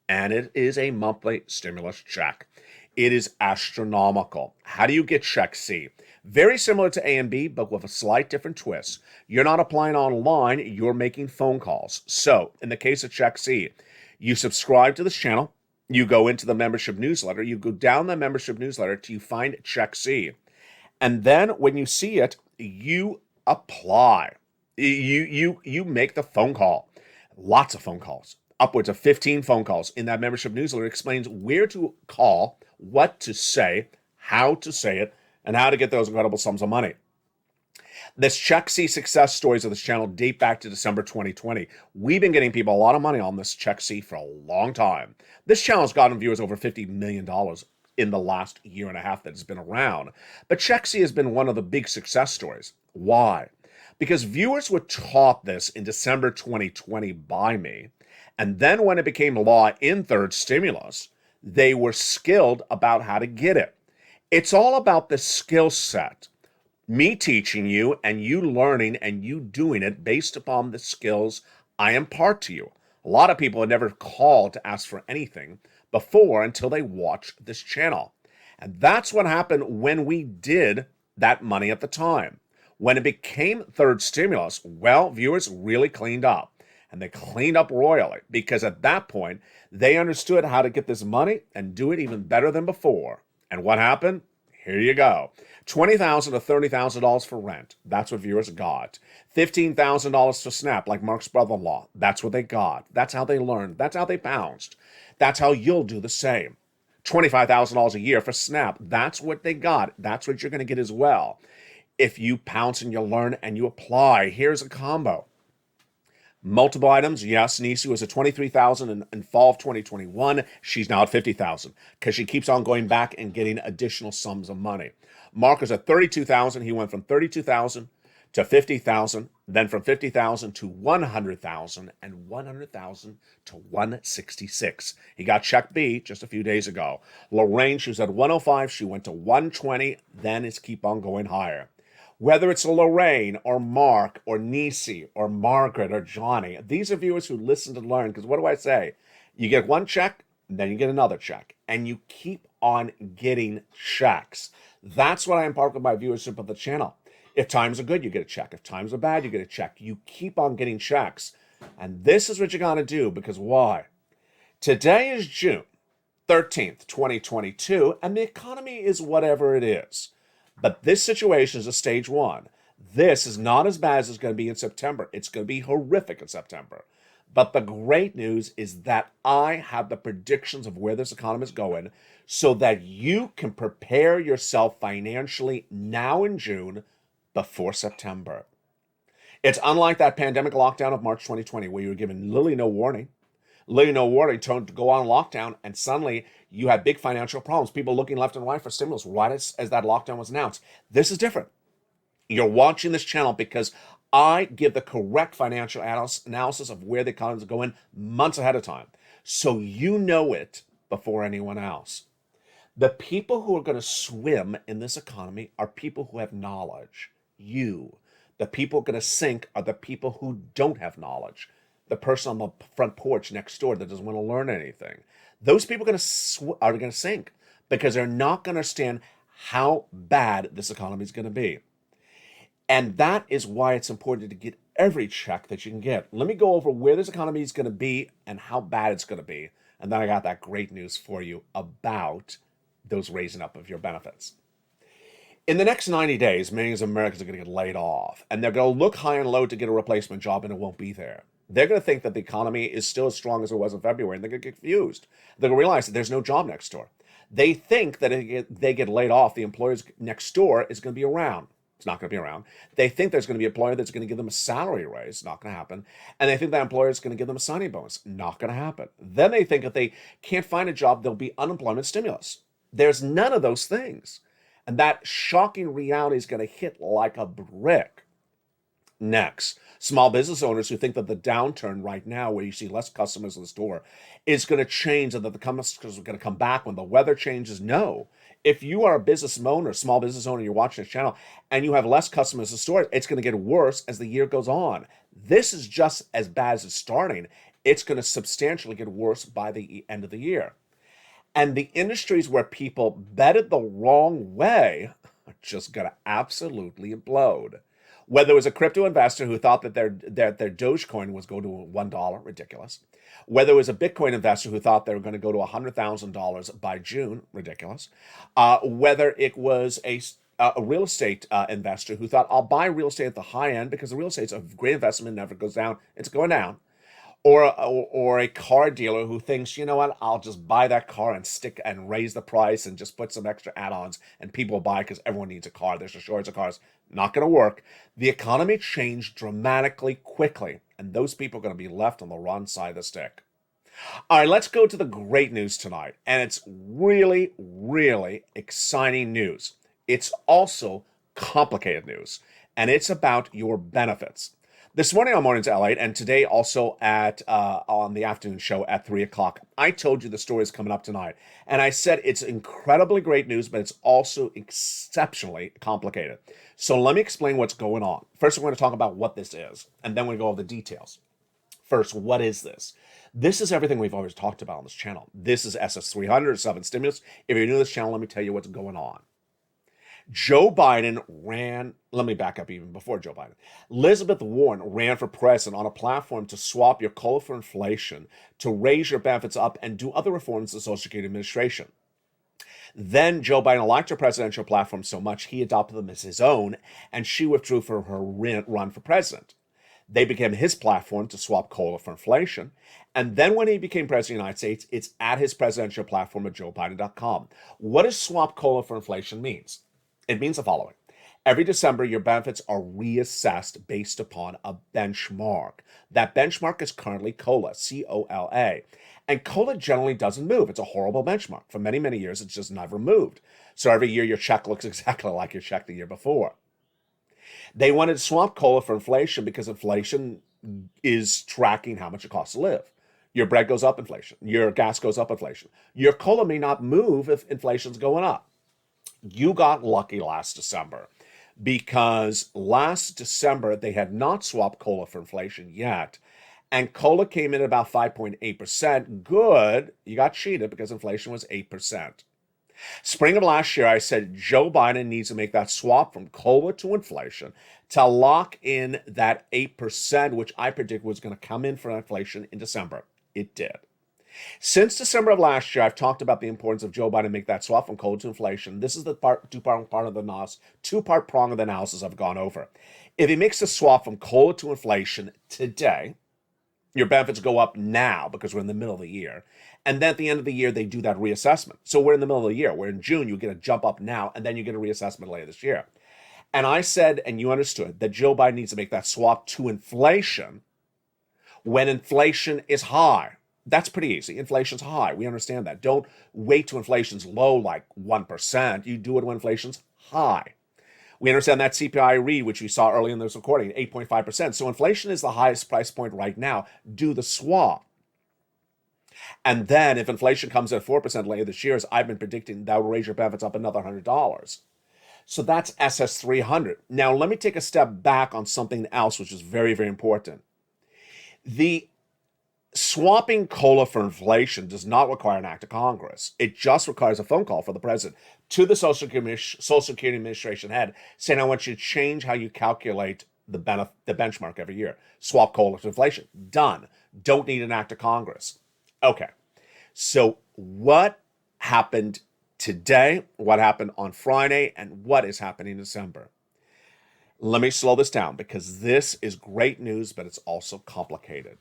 and it is a monthly stimulus check. It is astronomical. How do you get check C? Very similar to A and B, but with a slight different twist. You're not applying online, you're making phone calls. So, in the case of check C, you subscribe to this channel, you go into the membership newsletter, you go down the membership newsletter till you find check C. And then when you see it, you apply. You make the phone call. Lots of phone calls. Upwards of 15 phone calls in that membership newsletter explains where to call, what to say, how to say it, and how to get those incredible sums of money. This Check C success stories of this channel date back to December 2020. We've been getting people a lot of money on this Check C for a long time. This channel has gotten viewers over $50 million in the last year and a half that it's been around. But Check C has been one of the big success stories. Why? Because viewers were taught this in December 2020 by me. And then when it became law in third stimulus, they were skilled about how to get it. It's all about the skill set. Me teaching you and you learning and you doing it based upon the skills I impart to you. A lot of people had never called to ask for anything before until they watched this channel. And that's what happened when we did that money at the time. When it became third stimulus, well, viewers really cleaned up. And they cleaned up royally because at that point, they understood how to get this money and do it even better than before. And what happened? Here you go. $20,000 to $30,000 for rent. That's what viewers got. $15,000 for SNAP, like Mark's brother-in-law. That's what they got. That's how they learned. That's how they bounced. That's how you'll do the same. $25,000 a year for SNAP. That's what they got. That's what you're going to get as well. If you pounce and you learn and you apply, here's a combo. Multiple items, yes, Nisu was at $23,000 in fall of 2021. She's now at $50,000 because she keeps on going back and getting additional sums of money. Mark was at $32,000. He went from $32,000 to $50,000, then from $50,000 to $100,000, and $100,000 to $166,000. He got check B just a few days ago. Lorraine, she was at $105,000. She went to $120,000. Then it's keep on going higher. Whether it's Lorraine or Mark or Nisi or Margaret or Johnny, these are viewers who listen to learn. Because what do I say? You get one check, then you get another check. And you keep on getting checks. That's what I impart with my viewership of the channel. If times are good, you get a check. If times are bad, you get a check. You keep on getting checks. And this is what you got to do. Because why? Today is June 13th, 2022. And the economy is whatever it is. But this situation is a stage one. This is not as bad as it's going to be in September. It's going to be horrific in September. But the great news is that I have the predictions of where this economy is going so that you can prepare yourself financially now in June before September. It's unlike that pandemic lockdown of March 2020 where you were given literally no warning. Literally no warning, told to go on lockdown, and suddenly you had big financial problems. People looking left and right for stimulus right as that lockdown was announced. This is different. You're watching this channel because I give the correct financial analysis of where the economy is going months ahead of time. So you know it before anyone else. The people who are going to swim in this economy are people who have knowledge. You. The people going to sink are the people who don't have knowledge. The person on the front porch next door that doesn't want to learn anything. Those people are going to sink because they're not going to understand how bad this economy is going to be. And that is why it's important to get every check that you can get. Let me go over where this economy is going to be and how bad it's going to be. And then I got that great news for you about those raising up of your benefits. In the next 90 days, millions of Americans are going to get laid off. And they're going to look high and low to get a replacement job and it won't be there. They're going to think that the economy is still as strong as it was in February, and they're going to get confused. They're going to realize that there's no job next door. They think that if they get laid off, the employer next door is going to be around. It's not going to be around. They think there's going to be an employer that's going to give them a salary raise. Not going to happen. And they think that employer is going to give them a signing bonus. Not going to happen. Then they think if they can't find a job, there'll be unemployment stimulus. There's none of those things. And that shocking reality is going to hit like a brick. Next, small business owners who think that the downturn right now, where you see less customers in the store, is going to change and that the customers are going to come back when the weather changes. No. If you are a business owner, small business owner, you're watching this channel, and you have less customers in the store, it's going to get worse as the year goes on. This is just as bad as it's starting. it's going to substantially get worse by the end of the year. And the industries where people betted the wrong way are just going to absolutely implode. Whether it was a crypto investor who thought that their Dogecoin was going to $1, ridiculous. Whether it was a Bitcoin investor who thought they were going to go to $100,000 by June, ridiculous. Whether it was a real estate investor who thought, I'll buy real estate at the high end because the real estate's a great investment, never goes down, it's going down. Or a car dealer who thinks, you know what, I'll just buy that car and stick and raise the price and just put some extra add-ons and people will buy because everyone needs a car. There's a shortage of cars. Not going to work. The economy changed dramatically quickly, and those people are going to be left on the wrong side of the stick. All right, let's go to the great news tonight, and it's really, really exciting news. It's also complicated news, and it's about your benefits. This morning on Mornings Lalate, and today also at on the afternoon show at 3 o'clock, I told you the story is coming up tonight. And I said it's incredibly great news, but it's also exceptionally complicated. So let me explain what's going on. First, we're going to talk about what this is, and then we're going to go over the details. First, what is this? This is everything we've always talked about on this channel. This is SS300, 7 stimulus. If you're new to this channel, let me tell you what's going on. Joe Biden ran, let me back up even before Joe Biden. Elizabeth Warren ran for president on a platform to swap your COLA for inflation, to raise your benefits up, and do other reforms to the Social Security Administration. Then Joe Biden liked her presidential platform so much, he adopted them as his own, and she withdrew from her run for president. They became his platform to swap COLA for inflation. And then when he became president of the United States, it's at his presidential platform at joebiden.com. What does swap COLA for inflation means? It means the following. Every December, your benefits are reassessed based upon a benchmark. That benchmark is currently COLA, C-O-L-A. And COLA generally doesn't move. It's a horrible benchmark. For many, many years, it's just never moved. So every year, your check looks exactly like your check the year before. They wanted to swap COLA for inflation because inflation is tracking how much it costs to live. Your bread goes up, inflation. Your gas goes up, inflation. Your COLA may not move if inflation's going up. You got lucky last December because last December they had not swapped COLA for inflation yet. And COLA came in at about 5.8%. Good. You got cheated because inflation was 8%. Spring of last year, I said Joe Biden needs to make that swap from COLA to inflation to lock in that 8%, which I predict was going to come in for inflation in December. It did. Since December of last year, I've talked about the importance of Joe Biden make that swap from COLA to inflation. This is the two-part prong of the analysis I've gone over. If he makes the swap from COLA to inflation today, your benefits go up now because we're in the middle of the year. And then at the end of the year, they do that reassessment. So we're in the middle of the year. We're in June. You get a jump up now, and then you get a reassessment later this year. And I said, and you understood, that Joe Biden needs to make that swap to inflation when inflation is high. That's pretty easy. Inflation's high. We understand that. Don't wait till inflation's low, like 1%. You do it when inflation's high. We understand that CPI read, which we saw early in this recording, 8.5%. So inflation is the highest price point right now. Do the swap. And then if inflation comes at 4% later this year, as I've been predicting, that will raise your benefits up another $100. So that's SS300. Now, let me take a step back on something else, which is very, very important. The swapping COLA for inflation does not require an act of Congress. It just requires a phone call for the president to the Social Security Administration head saying, I want you to change how you calculate the benchmark every year. Swap COLA to inflation. Done. Don't need an act of Congress. Okay. So what happened today? What happened on Friday? And what is happening in December? Let me slow this down because this is great news, but it's also complicated.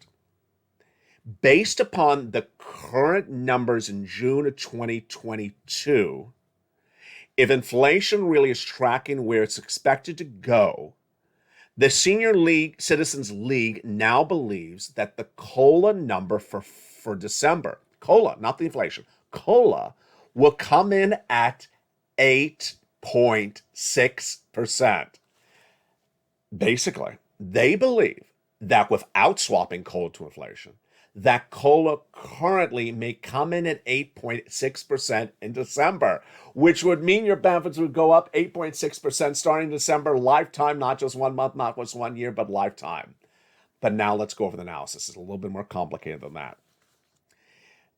Based upon the current numbers in June of 2022, if inflation really is tracking where it's expected to go, the Senior Citizens League now believes that the COLA number for December, COLA, not the inflation, COLA, will come in at 8.6%. Basically, they believe that without swapping COLA to inflation, that COLA currently may come in at 8.6% in December, which would mean your benefits would go up 8.6% starting December, lifetime, not just 1 month, not just 1 year, but lifetime. But now let's go over the analysis. It's a little bit more complicated than that.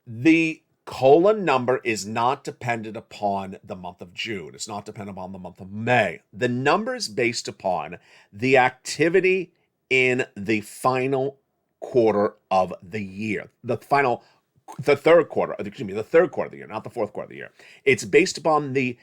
The COLA number is not dependent upon the month of June. It's not dependent upon the month of May. The number is based upon the activity in the final quarter of the year. The third quarter of the year, not the fourth quarter of the year. It's based upon the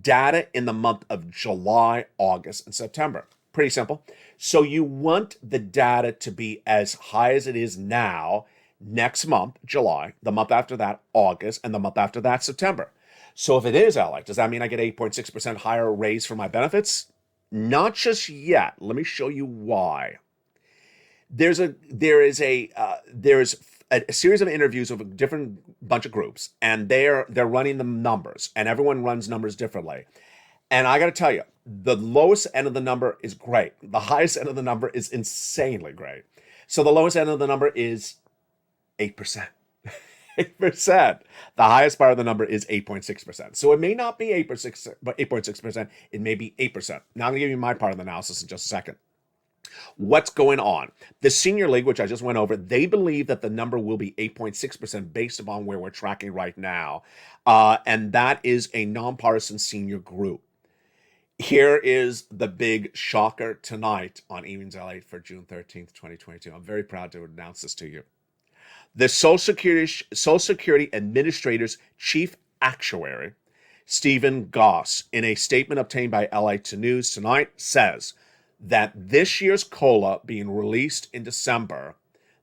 data in the month of July, August, and September. Pretty simple. So you want the data to be as high as it is now, next month, July, the month after that, August, and the month after that, September. So if it is, Alec, does that mean I get 8.6% higher raise for my benefits? Not just yet. Let me show you why. There's a series of interviews with a different bunch of groups, and they're running the numbers, and everyone runs numbers differently. And I got to tell you, the lowest end of the number is great. The highest end of the number is insanely great. So the lowest end of the number is 8%. 8%. The highest part of the number is 8.6%. So it may not be 8.6%. It may be 8%. Now I'm going to give you my part of the analysis in just a second. What's going on? The Senior League, which I just went over, they believe that the number will be 8.6% based upon where we're tracking right now. And that is a nonpartisan senior group. Here is the big shocker tonight on Evenings Lalate for June 13th, 2022. I'm very proud to announce this to you. The Social Security Administrator's Chief Actuary, Stephen Goss, in a statement obtained by Lalate News tonight, says that this year's COLA being released in December,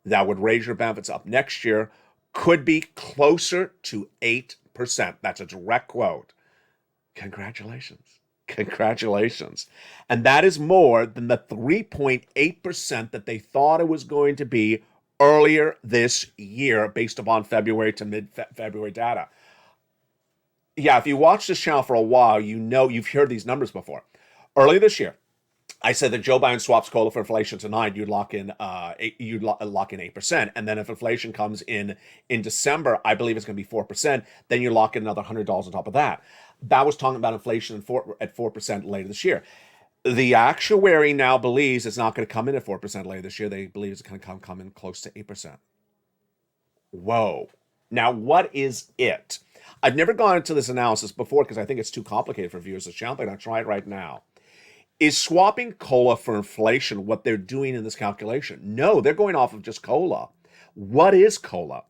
that would raise your benefits up next year, could be closer to 8%. That's a direct quote. Congratulations. Congratulations. And that is more than the 3.8% that they thought it was going to be earlier this year based upon February to mid-February data. Yeah, if you watch this channel for a while, you know you've heard these numbers before. Earlier this year, I said that Joe Biden swaps COLA for inflation tonight, you'd lock in 8%. And then if inflation comes in December, I believe it's going to be 4%, then you lock in another $100 on top of that. That was talking about inflation at 4% later this year. The actuary now believes it's not going to come in at 4% later this year. They believe it's going to come in close to 8%. Whoa. Now, what is it? I've never gone into this analysis before because I think it's too complicated for viewers of the channel, but I'm going to try it right now. Is swapping COLA for inflation what they're doing in this calculation? No, they're going off of just COLA. What is COLA?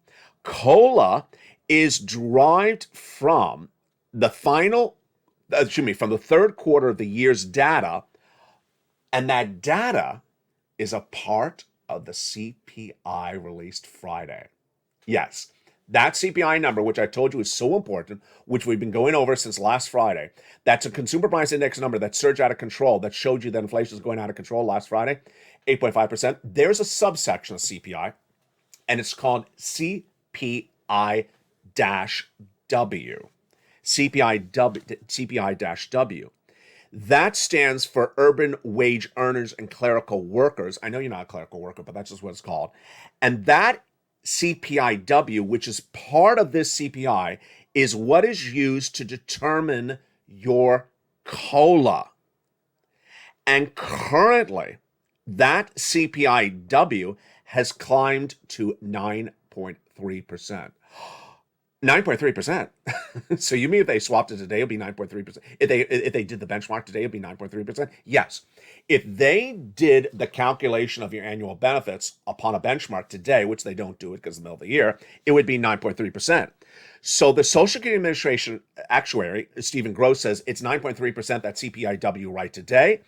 COLA is derived from the from the third quarter of the year's data, and that data is a part of the CPI released Friday. Yes, that CPI number, which I told you is so important, which we've been going over since last Friday, that's a consumer price index number that surged out of control, that showed you that inflation is going out of control last Friday, 8.5%. There's a subsection of CPI, and it's called CPI-W. CPI-W. That stands for urban wage earners and clerical workers. I know you're not a clerical worker, but that's just what it's called. And that CPI-W, which is part of this CPI, is what is used to determine your COLA. And currently, that CPI-W has climbed to 9.3%. 9.3%. So you mean if they swapped it today, it'll be 9.3%. If they did the benchmark today, it'll be 9.3%. Yes. If they did the calculation of your annual benefits upon a benchmark today, which they don't do it because it's the middle of the year, it would be 9.3%. So the Social Security Administration actuary, Stephen Gross, says it's 9.3%, that CPI-W right today.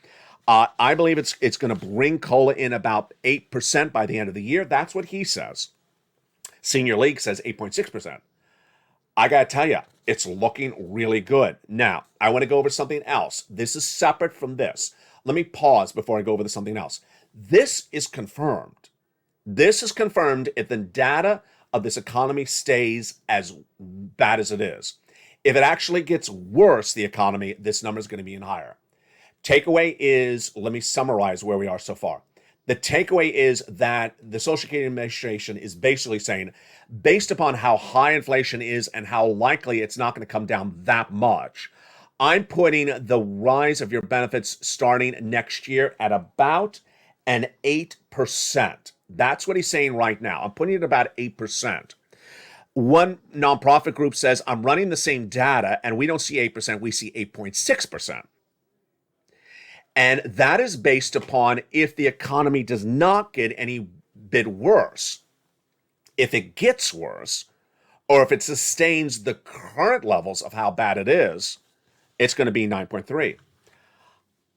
I believe it's going to bring COLA in about 8% by the end of the year. That's what he says. Senior League says 8.6%. I got to tell you, it's looking really good. Now, I want to go over something else. This is separate from this. Let me pause before I go over to something else. This is confirmed. This is confirmed if the data of this economy stays as bad as it is. If it actually gets worse, the economy, this number is going to be even higher. Takeaway is, let me summarize where we are so far. The takeaway is that the Social Security Administration is basically saying, based upon how high inflation is and how likely it's not going to come down that much, I'm putting the rise of your benefits starting next year at about and 8%. That's what he's saying right now. I'm putting it about 8%. One nonprofit group says, I'm running the same data and we don't see 8%, we see 8.6%. And that is based upon if the economy does not get any bit worse. If it gets worse, or if it sustains the current levels of how bad it is, it's going to be 9.3.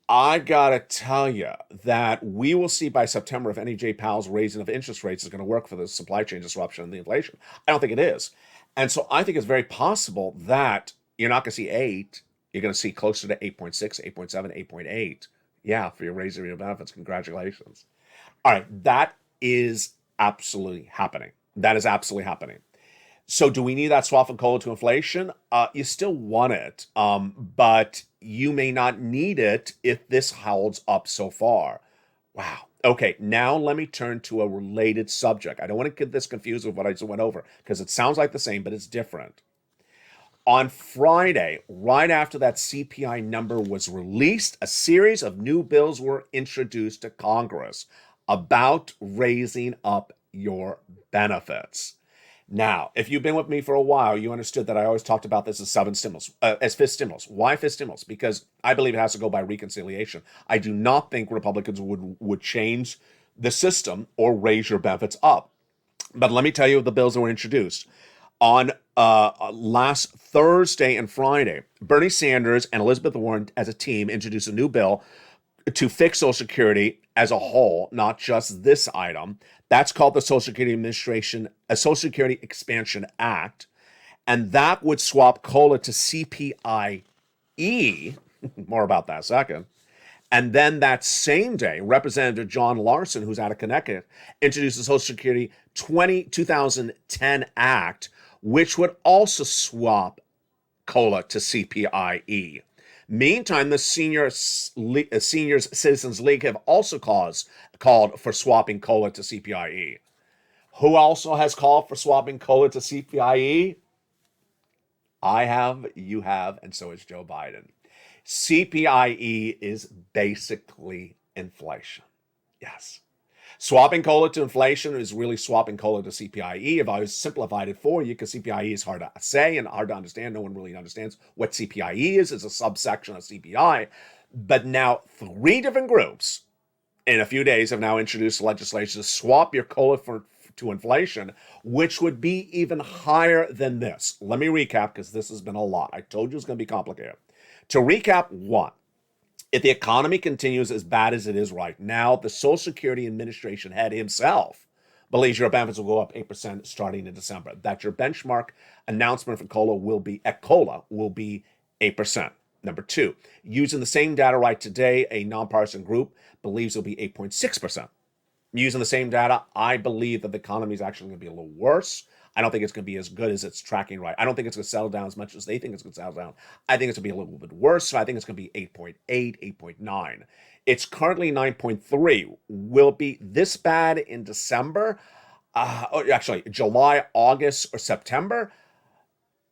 I gotta tell you that we will see by September if any Jay Powell's raising of interest rates is going to work for the supply chain disruption and the inflation. I don't think it is. And so I think it's very possible that you're not going to see 8. You're going to see closer to 8.6, 8.7, 8.8. Yeah, for your raise of your benefits. Congratulations. All right, that is absolutely happening. That is absolutely happening. So do we need that swap of cola to inflation? You still want it, but you may not need it if this holds up so far. Wow. Okay, now let me turn to a related subject. I don't want to get this confused with what I just went over because it sounds like the same, but it's different. On Friday, right after that CPI number was released, a series of new bills were introduced to Congress about raising up your benefits. Now, if you've been with me for a while, you understood that I always talked about this as fifth stimulus. Why fifth stimulus? Because I believe it has to go by reconciliation. I do not think Republicans would change the system or raise your benefits up. But let me tell you the bills that were introduced. On last Thursday and Friday, Bernie Sanders and Elizabeth Warren as a team introduced a new bill to fix Social Security as a whole, not just this item. That's called the Social Security Expansion Act. And that would swap COLA to CPIE. More about that in a second. And then that same day, Representative John Larson, who's out of Connecticut, introduced the Social Security 2010 Act, which would also swap COLA to CPIE. Meantime, the Seniors Citizens League have also called for swapping COLA to CPIE. Who also has called for swapping COLA to CPIE? I have, you have, and so is Joe Biden. CPIE is basically inflation. Yes. Swapping COLA to inflation is really swapping COLA to CPIE. If I was simplified it for you, because CPIE is hard to say and hard to understand, no one really understands what CPIE is. It's a subsection of CPI. But now 3 different groups in a few days have now introduced legislation to swap your COLA to inflation, which would be even higher than this. Let me recap, because this has been a lot. I told you it's going to be complicated. To recap, 1. If the economy continues as bad as it is right now, the Social Security Administration head himself believes your benefits will go up 8% starting in December. That your benchmark announcement for COLA will be 8%. Number 2, using the same data right today, a nonpartisan group believes it'll be 8.6%. Using the same data, I believe that the economy is actually going to be a little worse. I don't think it's going to be as good as it's tracking right. I don't think it's going to settle down as much as they think it's going to settle down. I think it's going to be a little bit worse. So I think it's going to be 8.8, 8.9. It's currently 9.3. Will it be this bad in December? Actually, July, August, or September?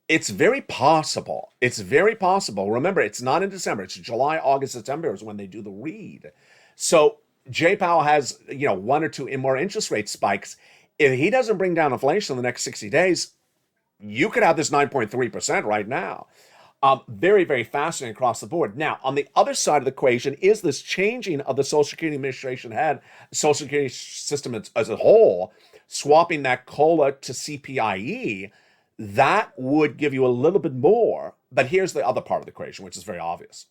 It's very possible. It's very possible. Remember, it's not in December. It's July, August, September is when they do the read. So Jay Powell has, 1 or 2 more interest rate spikes. If he doesn't bring down inflation in the next 60 days, you could have this 9.3% right now. Very, very fascinating across the board. Now, on the other side of the equation is this changing of the Social Security Administration head, Social Security system as a whole, swapping that COLA to CPIE. That would give you a little bit more. But here's the other part of the equation, which is very obvious.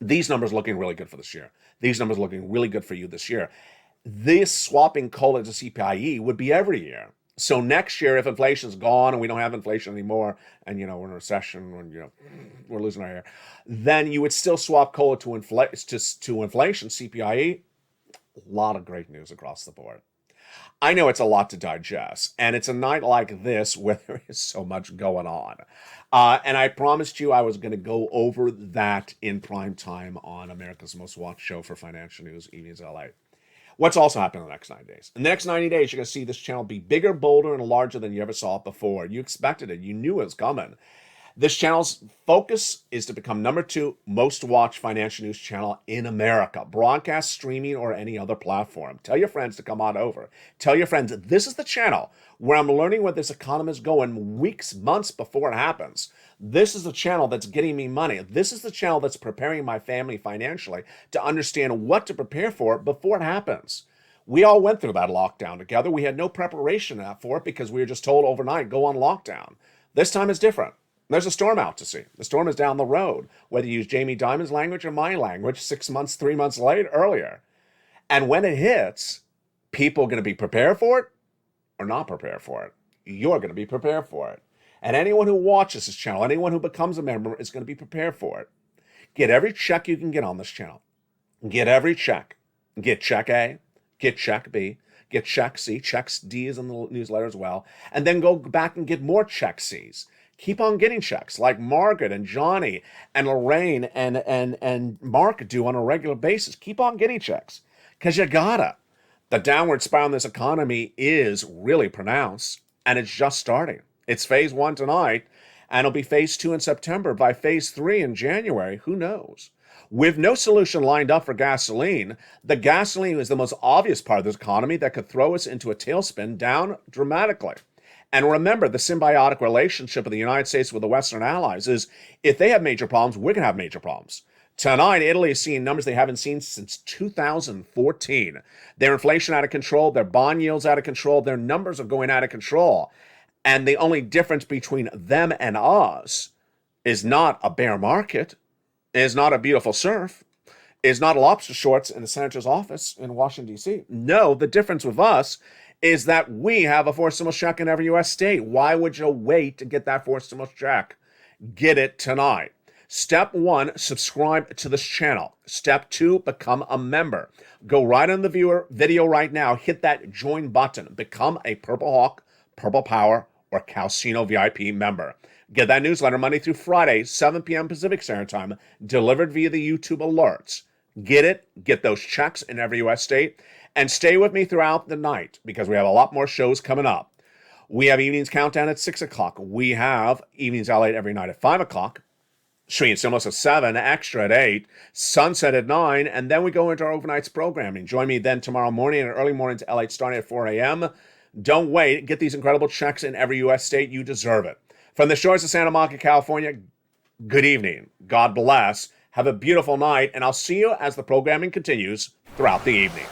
These numbers looking really good for this year. These numbers looking really good for you this year. This swapping COLA to CPIE would be every year. So next year, if inflation's gone and we don't have inflation anymore, and we're in a recession, and we're losing our hair, then you would still swap COLA to inflation, CPIE. A lot of great news across the board. I know it's a lot to digest, and it's a night like this where there is so much going on. And I promised you I was going to go over that in prime time on America's Most Watched Show for financial news, Evenings LA. What's also happening in the next 90 days? In the next 90 days, you're going to see this channel be bigger, bolder, and larger than you ever saw it before. You expected it. You knew it was coming. This channel's focus is to become #2 most watched financial news channel in America, broadcast, streaming, or any other platform. Tell your friends to come on over. Tell your friends this is the channel where I'm learning where this economy is going weeks, months before it happens. This is the channel that's getting me money. This is the channel that's preparing my family financially to understand what to prepare for before it happens. We all went through that lockdown together. We had no preparation for it because we were just told overnight, go on lockdown. This time is different. There's a storm out to sea. The storm is down the road, whether you use Jamie Dimon's language or my language 6 months, 3 months earlier. And when it hits, people are going to be prepared for it or not prepared for it. You're going to be prepared for it. And anyone who watches this channel, anyone who becomes a member is going to be prepared for it. Get every check you can get on this channel. Get every check. Get check A, get check B, get check C. Check D is in the newsletter as well. And then go back and get more check C's. Keep on getting checks like Margaret and Johnny and Lorraine and Mark do on a regular basis. Keep on getting checks because you gotta. The downward spiral in this economy is really pronounced, and it's just starting. It's phase 1 tonight, and it'll be phase 2 in September. By phase 3 in January, who knows? With no solution lined up for gasoline, the gasoline is the most obvious part of this economy that could throw us into a tailspin down dramatically. And remember, the symbiotic relationship of the United States with the Western allies is if they have major problems, we're going to have major problems. Tonight, Italy is seeing numbers they haven't seen since 2014. Their inflation out of control, their bond yields out of control, their numbers are going out of control. And the only difference between them and us is not a bear market, is not a beautiful surf, is not lobster shorts in the senator's office in Washington, D.C. No, the difference with us is that we have a forced stimulus check in every U.S. state. Why would you wait to get that forced stimulus check? Get it tonight. Step 1, subscribe to this channel. Step 2, become a member. Go right on the video right now, hit that join button. Become a Purple Hawk, Purple Power, or Calcino VIP member. Get that newsletter Monday through Friday, 7 p.m. Pacific Standard Time, delivered via the YouTube alerts. Get it, get those checks in every U.S. state, and stay with me throughout the night because we have a lot more shows coming up. We have Evenings Countdown at 6 o'clock. We have Evenings Lalate every night at 5 o'clock. Stream Stimulus at 7, Extra at 8, Sunset at 9, and then we go into our overnights programming. Join me then tomorrow morning and early morning to L8 starting at 4 a.m. Don't wait. Get these incredible checks in every U.S. state. You deserve it. From the shores of Santa Monica, California, good evening. God bless. Have a beautiful night, and I'll see you as the programming continues throughout the evening.